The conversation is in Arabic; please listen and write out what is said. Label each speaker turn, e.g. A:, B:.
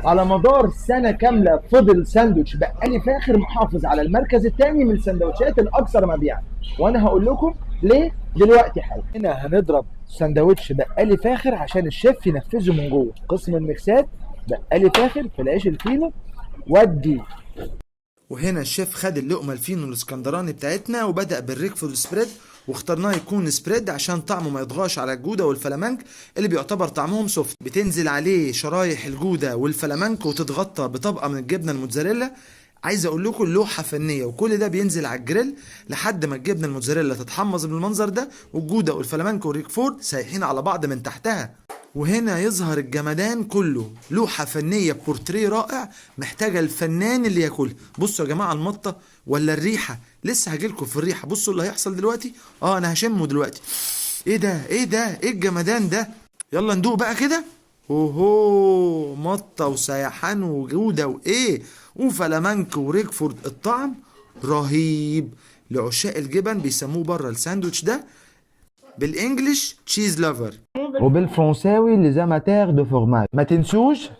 A: على مدار سنة كاملة فضل ساندوتش بقالي فاخر محافظ على المركز الثاني من السندوتشات الأكثر مبيعا، وأنا هقول لكم ليه دلوقتي حالا. هنا هنضرب سندوتش بقالي فاخر عشان الشيف ينفذه من جوه قسم الميكسات. بقالي فاخر في العيش الفينو ودي.
B: وهنا الشيف خد اللقمة الفينو الاسكندراني بتاعتنا وبدأ بالريكفورد سبريد، واخترناه يكون سبريد عشان طعمه ما يطغاش على الجودة والفلامنك اللي بيعتبر طعمهم سوفت. بتنزل عليه شرايح الجودة والفلامنك وتتغطى بطبقة من الجبنة الموتزاريلا. عايز اقول لكم لوحة فنية، وكل ده بينزل على الجريل لحد ما الجبنة الموتزاريلا تتحمص بالمنظر ده، والجودة والفلامنك والريكفورد سايحين على بعض من تحتها. وهنا يظهر الجمدان كله، لوحة فنية بورتريه رائع محتاجة الفنان اللي ياكلها. بصوا يا جماعة المطة ولا الريحة، لسه هجيلكم في الريحة. بصوا اللي هيحصل دلوقتي، انا هشمه دلوقتي. ايه ده ايه ده ايه الجمدان ده؟ يلا ندوق بقى كده. اوهو، مطة وسيحان وجودة وايه وفلامنك وريكفورد، الطعم رهيب. لعشاق الجبن بيسموه بره الساندوتش ده بالانجلش تشيز لافر،
A: وبالفرنساوي لي زاماتير دو فورماج. ما تنسوش